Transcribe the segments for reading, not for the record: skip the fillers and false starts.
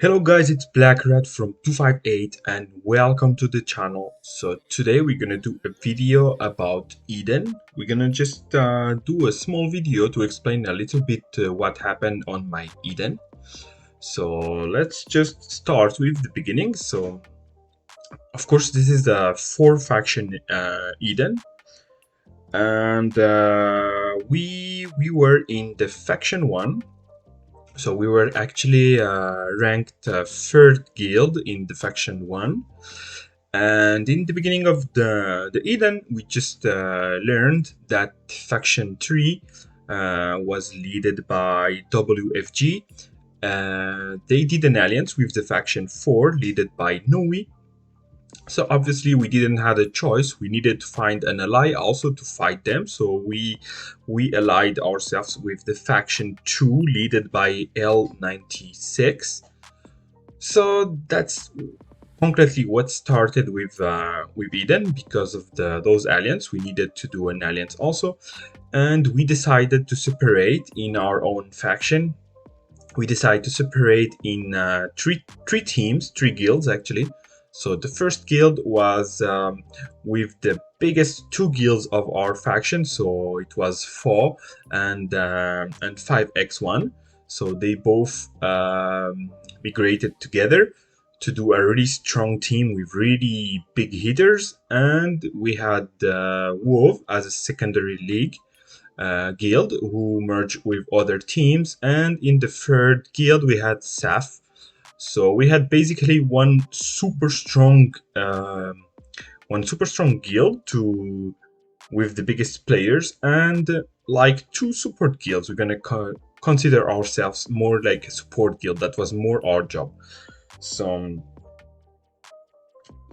Hello guys, it's Black Rat from 258 and welcome to the channel. So today we're gonna do a video about Eden. We're gonna just do a small video to explain a little bit what happened on my Eden. So let's just start with the beginning. So of course this is the 4 faction Eden, and we were in the faction 1. So we were actually ranked 3rd guild in the faction 1. And in the beginning of the Eden, we just learned that faction 3 was led by WFG. They did an alliance with the faction 4 led by Noe. So obviously we didn't have a choice. We needed to find an ally also to fight them. So we allied ourselves with the faction 2 led by L96. So that's concretely what started with Eden. Because of those alliance, we needed to do an alliance also, and we decided to separate in our own faction. We decided to separate in three teams, 3 guilds actually. So the first guild was with the biggest 2 guilds of our faction. So it was 4 and 5x1. So they both migrated together to do a really strong team with really big hitters. And we had WoW as a secondary league guild who merged with other teams. And in the 3rd guild we had SAF. So we had basically one super strong guild with the biggest players, and like 2 support guilds. We're gonna consider ourselves more like a support guild. That was more our job. So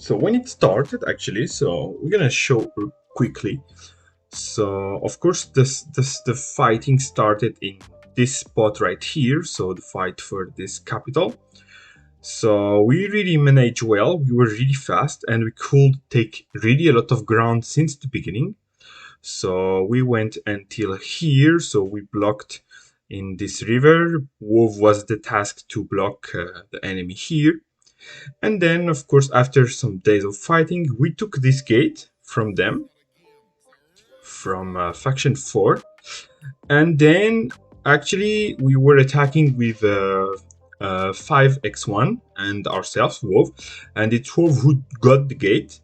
when it started actually, so we're gonna show quickly. So of course the fighting started in this spot right here. So the fight for this capital. So we really managed well. We were really fast and we could take really a lot of ground since the beginning. So we went until here. So we blocked in this river. WoW was the task to block the enemy here. And then, of course, after some days of fighting, we took this gate from them, from faction 4. And then actually we were attacking with 5x1 and ourselves, WoW, and it's WoW who got the gate.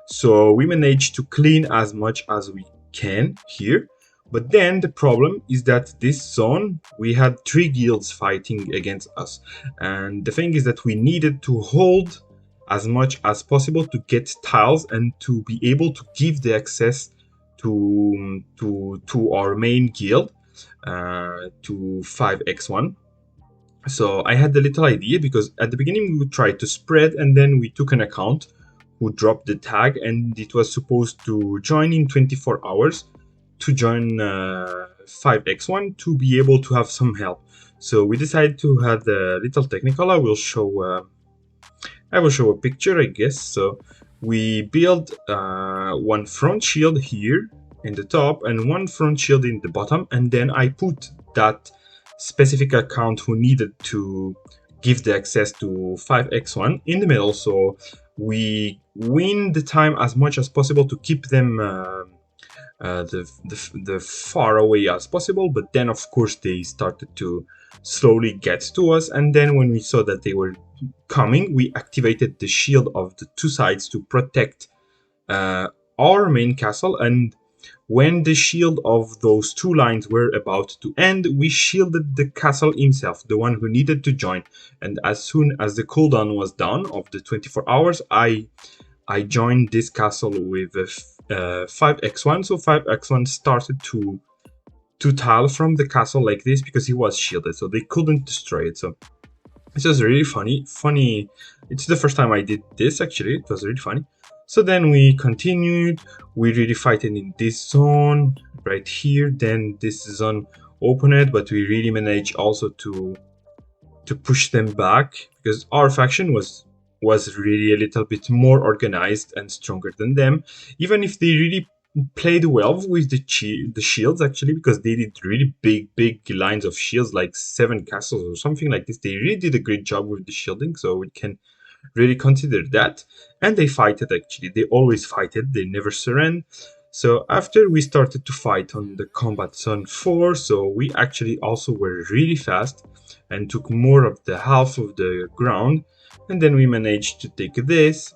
So we managed to clean as much as we can here. But then the problem is that this zone, we had 3 guilds fighting against us. And the thing is that we needed to hold as much as possible to get tiles and to be able to give the access to our main guild, to 5x1. So I had a little idea, because at the beginning we would try to spread, and then we took an account who dropped the tag, and it was supposed to join in 24 hours to join 5x1 to be able to have some help. So we decided to have a little technical. I will show a picture, I guess. So we built one front shield here in the top and one front shield in the bottom, and then I put that specific account who needed to give the access to 5x1 in the middle. So we win the time as much as possible to keep them the far away as possible. But then of course they started to slowly get to us, and then when we saw that they were coming, we activated the shield of the 2 sides to protect our main castle. And when the shield of those 2 lines were about to end, we shielded the castle himself, the one who needed to join. And as soon as the cooldown was done of the 24 hours, I joined this castle with 5x1. So 5x1 started to tile from the castle like this because he was shielded, so they couldn't destroy it. So this was really funny. It's the first time I did this actually. It was really funny. So then we continued. We really fighting in this zone right here. Then this zone opened, but we really managed also to push them back, because our faction was really a little bit more organized and stronger than them. Even if they really played well with the shields actually, because they did really big lines of shields, like 7 castles or something like this. They really did a great job with the shielding, so we can really consider that. And they fight it actually. They always fight it. They never surrender. So after we started to fight on the combat zone 4, so we actually also were really fast and took more of the half of the ground. And then we managed to take this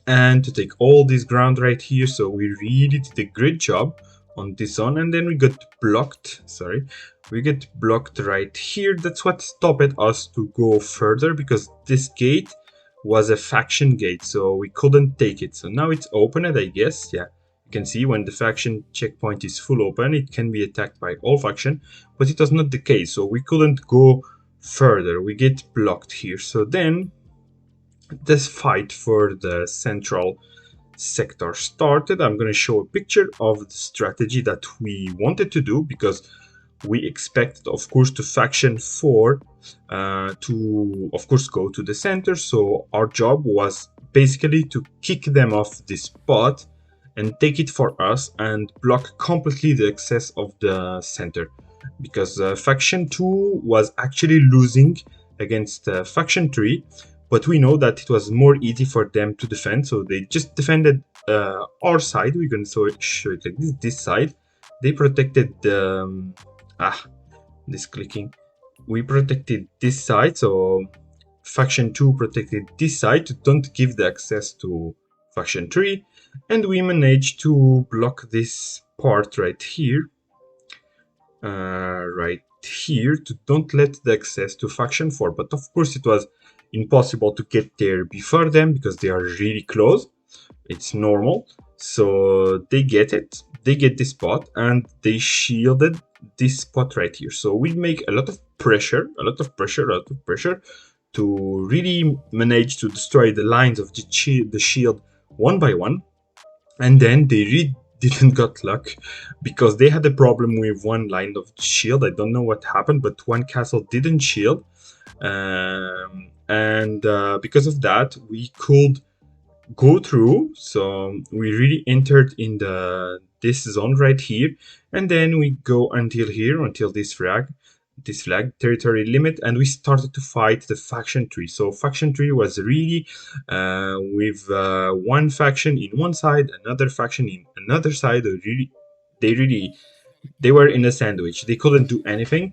and to take all this ground right here. So we really did a great job on this one. And then we got blocked, we get blocked right here. That's what stopped us to go further, because this gate was a faction gate, so we couldn't take it. So now it's opened, I guess. Yeah, you can see when the faction checkpoint is full open, it can be attacked by all faction, but it was not the case, so we couldn't go further. We get blocked here. So then this fight for the central sector started. I'm going to show a picture of the strategy that we wanted to do, because we expected, of course, to faction 4 to, of course, go to the center. So our job was basically to kick them off this spot and take it for us and block completely the access of the center, because faction 2 was actually losing against faction 3. But we know that it was more easy for them to defend, so they just defended our side. We're going to show it like this side. They protected the... this clicking. We protected this side, so faction 2 protected this side to don't give the access to faction 3. And we managed to block this part right here. To don't let the access to faction 4. But of course it was impossible to get there before them, because they are really close. It's normal. So they get it. They get this spot, and they shielded this spot right here. So we make a lot of pressure to really manage to destroy the lines of the shield one by one. And then they really didn't got luck, because they had a problem with one line of shield. I don't know what happened, but one castle didn't shield. Because of that, we could go through. So we really entered in this zone right here, and then we go until here, until this flag territory limit, and we started to fight the faction 3. So faction 3 was really with one faction in one side, another faction in another side. They were in a sandwich. They couldn't do anything.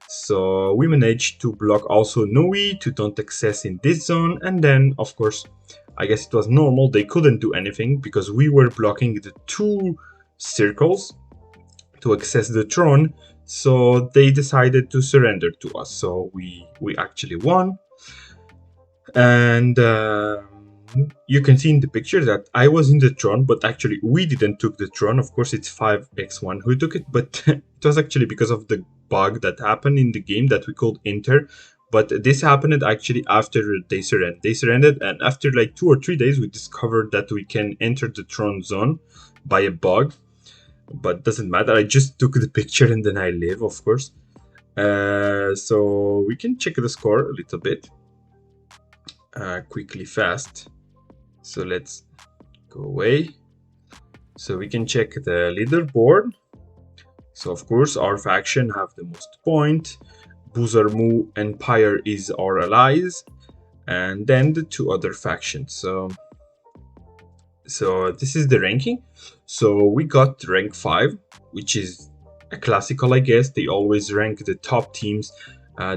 So we managed to block also Nui to don't access in this zone. And then, of course, I guess it was normal. They couldn't do anything because we were blocking the 2 circles to access the throne. So they decided to surrender to us. So we actually won. And you can see in the picture that I was in the throne, but actually we didn't took the throne. Of course, it's 5x1 who took it, but it was actually because of the bug that happened in the game that we could enter. But this happened actually after they surrendered. They surrendered, and after like 2 or 3 days, we discovered that we can enter the throne zone by a bug. But doesn't matter. I just took the picture and then I live, of course. So we can check the score a little bit. Quickly, fast. So let's go away. So we can check the leaderboard. So of course our faction have the most point. Buzarmu Empire is our allies, and then the 2 other factions. So this is the ranking. So we got rank 5, which is a classical, I guess. They always rank the top teams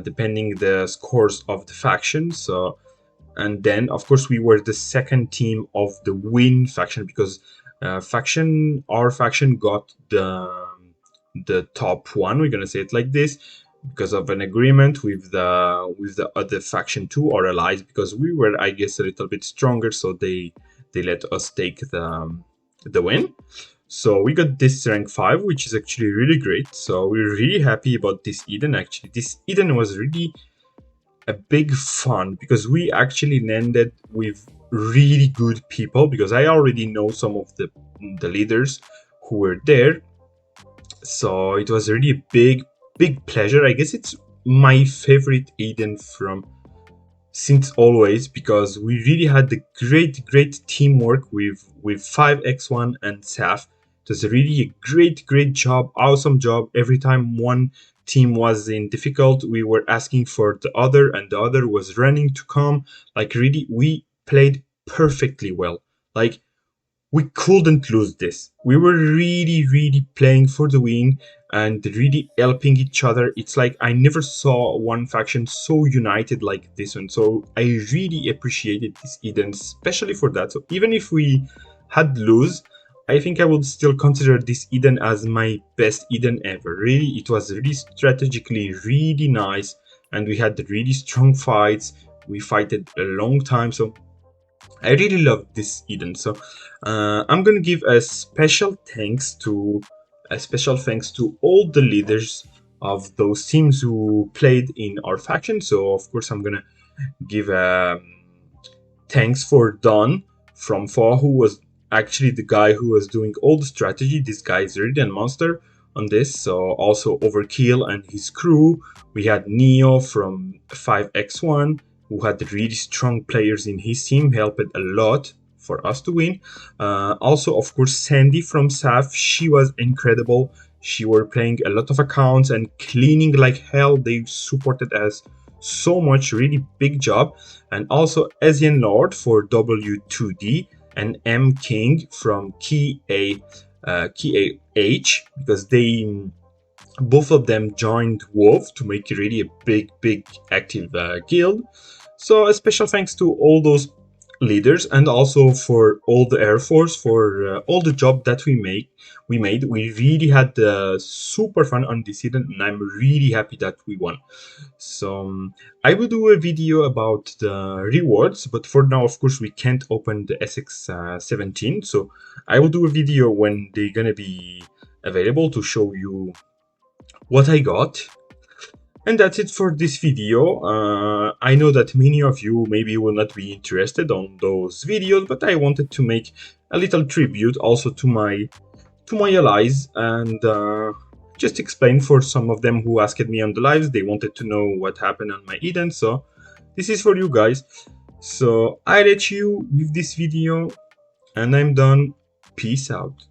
depending the scores of the faction. So, and then of course we were the second team of the win faction, because our faction got the top 1. We're gonna say it like this, because of an agreement with the other faction 2 or allies, because we were, I guess, a little bit stronger, so they let us take the win. So we got this rank 5, which is actually really great. So we're really happy about this Eden. Actually, this Eden was really a big fun, because we actually landed with really good people, because I already know some of the leaders who were there. So it was really a big pleasure. I guess it's my favorite Eden from since always, because we really had the great teamwork with 5x1 and Saf. It was really a great job, awesome job. Every time one team was in difficult, we were asking for the other, and the other was running to come. Like, really, we played perfectly well. Like, we couldn't lose this. We were really playing for the win and really helping each other. It's like I never saw one faction so united like this one. So I really appreciated this Eden, especially for that. So even if we had lose, I think I would still consider this Eden as my best Eden ever. Really, it was really strategically really nice, and we had really strong fights. We fighted a long time, so I really love this Eden. So I'm gonna give a special thanks to all the leaders of those teams who played in our faction. So of course I'm gonna give thanks for Don from Fa, who was actually the guy who was doing all the strategy. This guy is really a monster on this. So also Overkill and his crew. We had Neo from 5x1, who had really strong players in his team, helped a lot for us to win. Also, of course, Sandy from SAF, she was incredible. She were playing a lot of accounts and cleaning like hell. They supported us so much, really big job. And also Asian Lord for W2D and M King from Key H, because they both of them joined WoW to make really a big active guild. So a special thanks to all those leaders, and also for all the Air Force for all the job that we really had super fun on this season, and I'm really happy that we won. So I will do a video about the rewards, but for now, of course, we can't open the Sx17. So I will do a video when they're gonna be available to show you what I got. And that's it for this video. I know that many of you maybe will not be interested on those videos, but I wanted to make a little tribute also to my allies, and just explain for some of them who asked me on the lives. They wanted to know what happened on my Eden, so this is for you guys. So I let you with this video, and I'm done. Peace out.